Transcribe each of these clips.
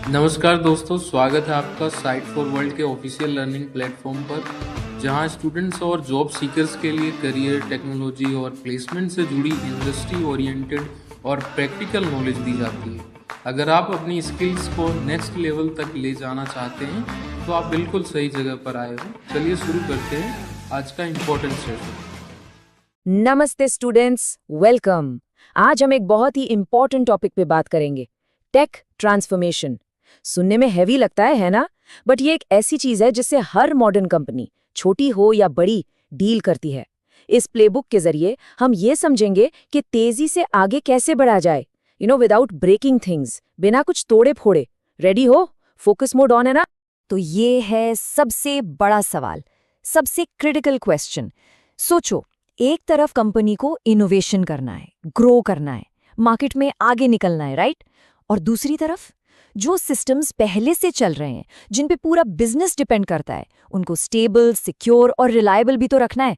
नमस्कार दोस्तों, स्वागत है आपका साइट फॉर वर्ल्ड के ऑफिशियल लर्निंग प्लेटफॉर्म पर, जहां स्टूडेंट्स और जॉब सीकर्स के लिए करियर, टेक्नोलॉजी और प्लेसमेंट से जुड़ी इंडस्ट्री ओरिएंटेड और प्रैक्टिकल नॉलेज दी जाती है। अगर आप अपनी स्किल्स को नेक्स्ट लेवल तक ले जाना चाहते हैं तो आप बिल्कुल सही जगह पर आए हो। चलिए शुरू करते हैं आज का इम्पोर्टेंट सेशन। नमस्ते स्टूडेंट्स, वेलकम। आज हम एक बहुत ही इम्पोर्टेंट टॉपिक पे बात करेंगे, टेक ट्रांसफॉर्मेशन। सुनने में हैवी लगता है ना? बट ये एक ऐसी चीज है जिससे हर मॉडर्न कंपनी, छोटी हो या बड़ी, डील करती है। इस प्लेबुक के जरिए हम ये समझेंगे कि तेजी से आगे कैसे बढ़ा जाए, विदाउट ब्रेकिंग थिंग्स, बिना कुछ तोड़े फोड़े। रेडी हो? फोकस मोड ऑन है ना? तो ये है सबसे बड़ा सवाल, सबसे क्रिटिकल क्वेश्चन। सोचो, एक तरफ कंपनी को इनोवेशन करना है, ग्रो करना है, मार्केट में आगे निकलना है, राइट? और दूसरी तरफ जो सिस्टम्स पहले से चल रहे हैं, जिन पे पूरा बिजनेस डिपेंड करता है, उनको स्टेबल, सिक्योर और रिलायबल भी तो रखना है।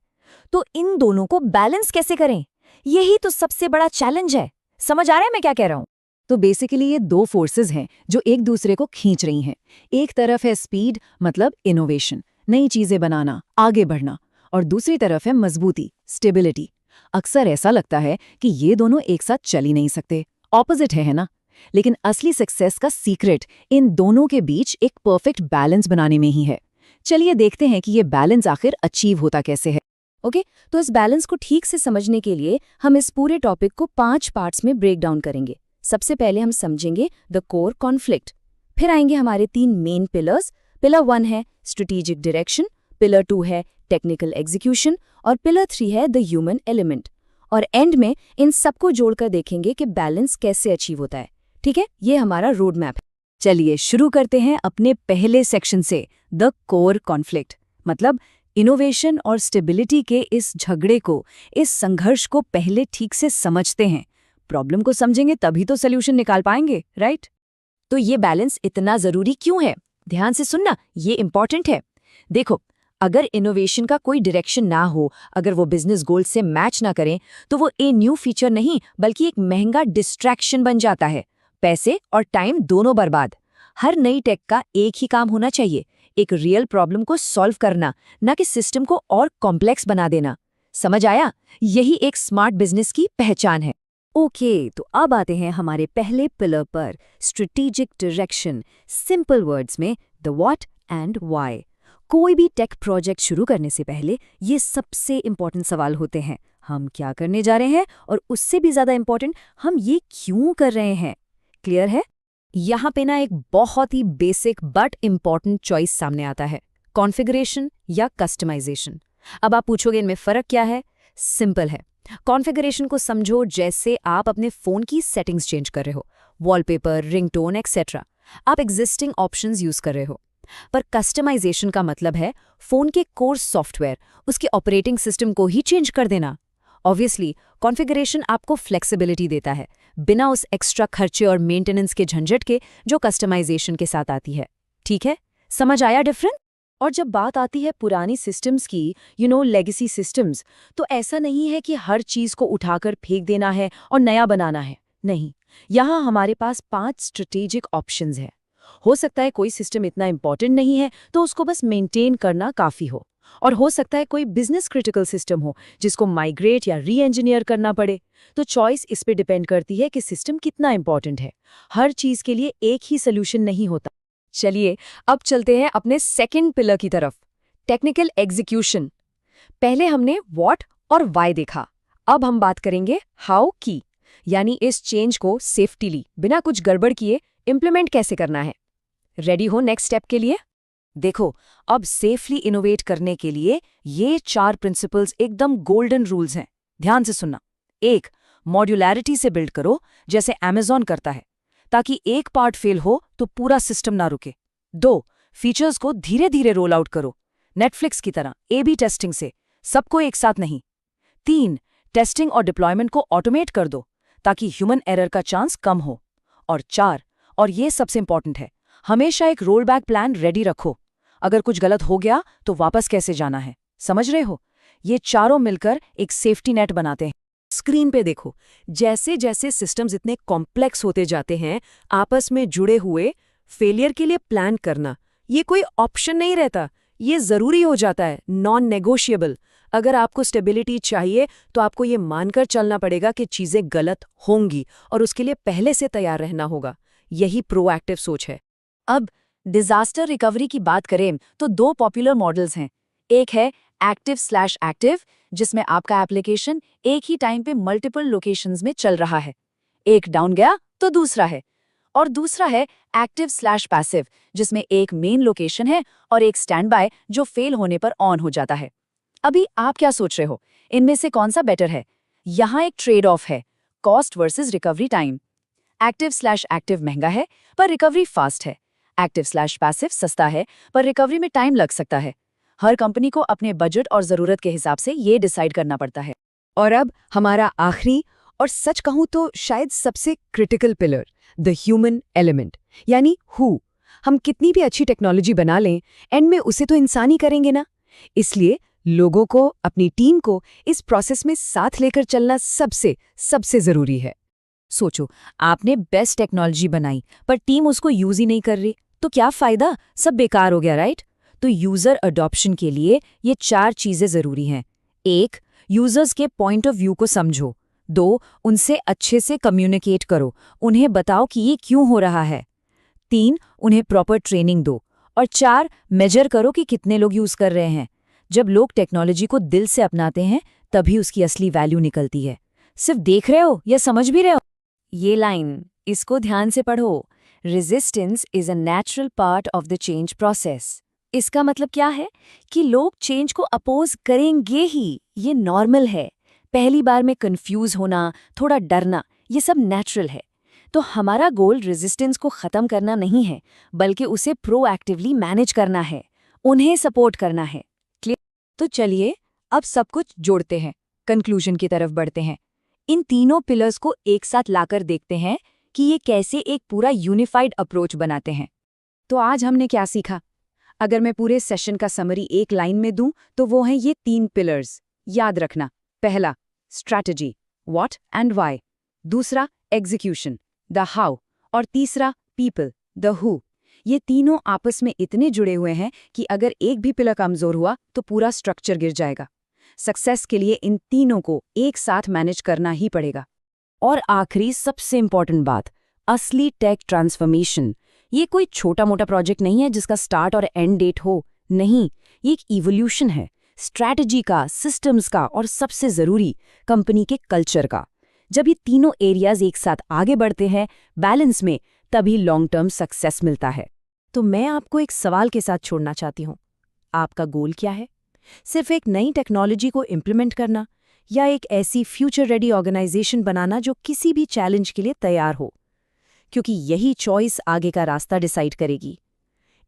तो इन दोनों को बैलेंस कैसे करें? यही तो सबसे बड़ा चैलेंज है। समझ आ रहा है मैं क्या कह रहा हूं? तो बेसिकली ये दो फोर्सेस हैं जो एक दूसरे को खींच रही हैं। एक तरफ है स्पीड, मतलब इनोवेशन, नई चीजें बनाना, आगे बढ़ना, और दूसरी तरफ है मजबूती, स्टेबिलिटी। अक्सर ऐसा लगता है कि ये दोनों एक साथ चल ही नहीं सकते, ऑपोजिट है ना? लेकिन असली सक्सेस का सीक्रेट इन दोनों के बीच एक परफेक्ट बैलेंस बनाने में ही है। चलिए देखते हैं कि ये बैलेंस आखिर अचीव होता कैसे है। ओके, तो इस बैलेंस को ठीक से समझने के लिए हम इस पूरे टॉपिक को 5 पार्ट्स में ब्रेक डाउन करेंगे। सबसे पहले हम समझेंगे द कोर कॉन्फ्लिक्ट, फिर आएंगे हमारे 3 मेन पिलर्स। पिलर 1 है स्ट्रेटेजिक डायरेक्शन, पिलर 2 है टेक्निकल एग्जीक्यूशन और पिलर 3 है द ह्यूमन एलिमेंट। और एंड में इन सबको जोड़कर देखेंगे कि बैलेंस कैसे अचीव होता है। ठीक है, ये हमारा रोड मैप है। चलिए शुरू करते हैं अपने पहले सेक्शन से, द कोर कॉन्फ्लिक्ट, मतलब इनोवेशन और स्टेबिलिटी के इस झगड़े को, इस संघर्ष को पहले ठीक से समझते हैं। प्रॉब्लम को समझेंगे तभी तो सोल्यूशन निकाल पाएंगे, राइट? तो ये बैलेंस इतना जरूरी क्यों है? ध्यान से सुनना, ये इंपॉर्टेंट है। देखो, अगर इनोवेशन का कोई डायरेक्शन ना हो, अगर वो बिजनेस गोल से मैच ना करें, तो वो ए न्यू फीचर नहीं बल्कि एक महंगा डिस्ट्रैक्शन बन जाता है। पैसे और टाइम दोनों बर्बाद। हर नई टेक का एक ही काम होना चाहिए, एक रियल प्रॉब्लम को सॉल्व करना, ना कि सिस्टम को और कॉम्प्लेक्स बना देना। समझ आया? यही एक स्मार्ट बिजनेस की पहचान है। ओके, तो अब आते हैं हमारे पहले पिलर पर, स्ट्रेटेजिक डायरेक्शन। सिंपल वर्ड्स में द व्हाट एंड व्हाई। कोई भी टेक प्रोजेक्ट शुरू करने से पहले ये सबसे इंपॉर्टेंट सवाल होते हैं। हम क्या करने जा रहे हैं, और उससे भी ज्यादा इंपॉर्टेंट, हम ये क्यों कर रहे हैं। क्लियर है? यहाँ पे ना एक बहुत ही बेसिक बट इंपॉर्टेंट चॉइस सामने आता है, कॉन्फ़िगरेशन या कस्टमाइजेशन। अब आप पूछोगे इनमें फर्क क्या है? सिंपल है। कॉन्फ़िगरेशन को समझो जैसे आप अपने फोन की सेटिंग्स चेंज कर रहे हो, वॉलपेपर, रिंगटोन एक्सेट्रा। आप एग्जिस्टिंग ऑप्शंस यूज कर रहे हो। पर कस्टमाइजेशन का मतलब है फोन के कोर सॉफ्टवेयर, उसके ऑपरेटिंग सिस्टम को ही चेंज कर देना। ऑब्वियसली कॉन्फ़िगरेशन आपको फ्लेक्सिबिलिटी देता है, बिना उस एक्स्ट्रा खर्चे और मेंटेनेंस के झंझट के जो कस्टमाइजेशन के साथ आती है। ठीक है, समझ आया डिफरेंस? और जब बात आती है पुरानी सिस्टम्स की, लेगेसी सिस्टम्स, तो ऐसा नहीं है कि हर चीज को उठाकर फेंक देना है और नया बनाना है। नहीं, यहाँ हमारे पास 5 स्ट्रेटेजिक ऑप्शंस हैं। हो सकता है कोई सिस्टम इतना इंपॉर्टेंट नहीं है तो उसको बस मेंटेन करना काफी हो, और हो सकता है कोई बिजनेस क्रिटिकल सिस्टम हो जिसको माइग्रेट या री इंजीनियर करना पड़े। तो चॉइस इस पे डिपेंड करती है कि सिस्टम कितना इंपॉर्टेंट है। हर चीज के लिए एक ही सोल्यूशन नहीं होता। चलिए अब चलते हैं अपने सेकंड पिलर की तरफ, टेक्निकल एग्जीक्यूशन। पहले हमने व्हाट और व्हाई देखा, अब हम बात करेंगे हाउ की, यानी इस चेंज को सेफ्टीली, बिना कुछ गड़बड़ किए इंप्लीमेंट कैसे करना है। रेडी हो नेक्स्ट स्टेप के लिए? देखो, अब सेफली इनोवेट करने के लिए ये 4 प्रिंसिपल्स एकदम गोल्डन रूल्स हैं। ध्यान से सुनना। 1, मॉड्यूलैरिटी से बिल्ड करो, जैसे अमेज़न करता है, ताकि एक पार्ट फेल हो तो पूरा सिस्टम ना रुके। 2, फीचर्स को धीरे धीरे रोल आउट करो, नेटफ्लिक्स की तरह A/B टेस्टिंग से, सबको एक साथ नहीं। 3, टेस्टिंग और डिप्लॉयमेंट को ऑटोमेट कर दो, ताकि ह्यूमन एरर का चांस कम हो। और 4, और ये सबसे इंपॉर्टेंट है, हमेशा एक रोल बैक प्लान रेडी रखो। अगर कुछ गलत हो गया तो वापस कैसे जाना है। समझ रहे हो? ये चारों मिलकर एक सेफ्टी नेट बनाते हैं। स्क्रीन पे देखो, जैसे जैसे सिस्टम्स इतने कॉम्प्लेक्स होते जाते हैं, आपस में जुड़े हुए, फेलियर के लिए प्लान करना, ये कोई ऑप्शन नहीं रहता, ये ज़रूरी हो जाता है, नॉन नेगोशिएबल। अगर आपको स्टेबिलिटी चाहिए तो आपको ये मानकर चलना पड़ेगा कि चीज़ें गलत होंगी और उसके लिए पहले से तैयार रहना होगा। यही प्रोएक्टिव सोच है। अब डिजास्टर रिकवरी की बात करें तो दो पॉपुलर मॉडल्स हैं। एक है एक्टिव/एक्टिव, जिसमें आपका एप्लीकेशन एक ही टाइम पे मल्टीपल लोकेशंस में चल रहा है, एक डाउन गया तो दूसरा है। और दूसरा है एक्टिव/पैसिव, जिसमें एक मेन लोकेशन है और एक स्टैंड बाय जो फेल होने पर ऑन हो जाता है। अभी आप क्या सोच रहे हो, इनमें से कौन सा बेटर है? यहाँ एक ट्रेड ऑफ है, कॉस्ट वर्सेस रिकवरी टाइम। एक्टिव/एक्टिव महंगा है पर रिकवरी फास्ट है। एक्टिव/पैसिव सस्ता है पर रिकवरी में टाइम लग सकता है। हर कंपनी को अपने बजट और जरूरत के हिसाब से ये डिसाइड करना पड़ता है। और अब हमारा आखिरी और सच कहूं तो शायद सबसे critical pillar, the human element, यानी हु। हम कितनी भी अच्छी टेक्नोलॉजी बना लें, एंड में उसे तो इंसान ही करेंगे ना। इसलिए लोगों को, अपनी टीम को इस प्रोसेस में साथ लेकर चलना सबसे जरूरी है। सोचो, आपने बेस्ट टेक्नोलॉजी बनाई पर टीम उसको यूज ही नहीं कर रही, तो क्या फायदा? सब बेकार हो गया, राइट? तो यूजर अडॉप्शन के लिए ये 4 चीजें जरूरी हैं। 1. यूजर्स के पॉइंट ऑफ व्यू को समझो। 2. उनसे अच्छे से कम्युनिकेट करो, उन्हें बताओ कि ये क्यों हो रहा है। 3. उन्हें प्रॉपर ट्रेनिंग दो। और 4. मेजर करो कि कितने लोग यूज कर रहे हैं। जब लोग टेक्नोलॉजी को दिल से अपनाते हैं तभी उसकी असली वैल्यू निकलती है। सिर्फ देख रहे हो या समझ भी रहे हो? ये लाइन, इसको ध्यान से पढ़ो। Resistance is a natural part of the change process. इसका मतलब क्या है कि लोग चेंज को अपोज करेंगे ही, ये नॉर्मल है। पहली बार में कंफ्यूज होना, थोड़ा डरना, ये सब नेचुरल है। तो हमारा गोल रेजिस्टेंस को खत्म करना नहीं है, बल्कि उसे प्रोएक्टिवली मैनेज करना है, उन्हें सपोर्ट करना है। क्लियर? तो चलिए अब सब कुछ जोड़ते हैं, कंक्लूजन की तरफ बढ़ते हैं। इन तीनों पिलर्स को एक साथ लाकर देखते हैं कि ये कैसे एक पूरा यूनिफाइड अप्रोच बनाते हैं। तो आज हमने क्या सीखा? अगर मैं पूरे सेशन का समरी एक लाइन में दूं तो वो हैं ये 3 पिलर्स। याद रखना, पहला स्ट्रैटेजी, व्हाट एंड व्हाई। दूसरा एग्जीक्यूशन, द हाउ। और तीसरा पीपल, द हु। ये तीनों आपस में इतने जुड़े हुए हैं कि अगर एक भी पिलर कमजोर हुआ तो पूरा स्ट्रक्चर गिर जाएगा। सक्सेस के लिए इन तीनों को एक साथ मैनेज करना ही पड़ेगा। और आखिरी सबसे इंपॉर्टेंट बात, असली टेक ट्रांसफॉर्मेशन ये कोई छोटा मोटा प्रोजेक्ट नहीं है जिसका स्टार्ट और एंड डेट हो। नहीं, ये एक इवोल्यूशन है, स्ट्रैटेजी का, सिस्टम्स का और सबसे जरूरी कंपनी के कल्चर का। जब ये तीनों एरियाज एक साथ आगे बढ़ते हैं बैलेंस में, तभी लॉन्ग टर्म सक्सेस मिलता है। तो मैं आपको एक सवाल के साथ छोड़ना चाहती हूँ। आपका गोल क्या है? सिर्फ एक नई टेक्नोलॉजी को इम्प्लीमेंट करना, या एक ऐसी फ्यूचर रेडी ऑर्गेनाइजेशन बनाना जो किसी भी चैलेंज के लिए तैयार हो? क्योंकि यही चॉइस आगे का रास्ता डिसाइड करेगी।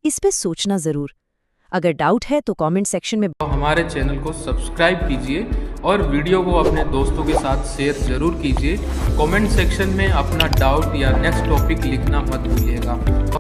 इस पे सोचना जरूर। अगर डाउट है तो कमेंट सेक्शन में हमारे चैनल को सब्सक्राइब कीजिए और वीडियो को अपने दोस्तों के साथ शेयर जरूर कीजिए। कमेंट सेक्शन में अपना डाउट या नेक्स्ट टॉपिक लिखना मत भूलिएगा।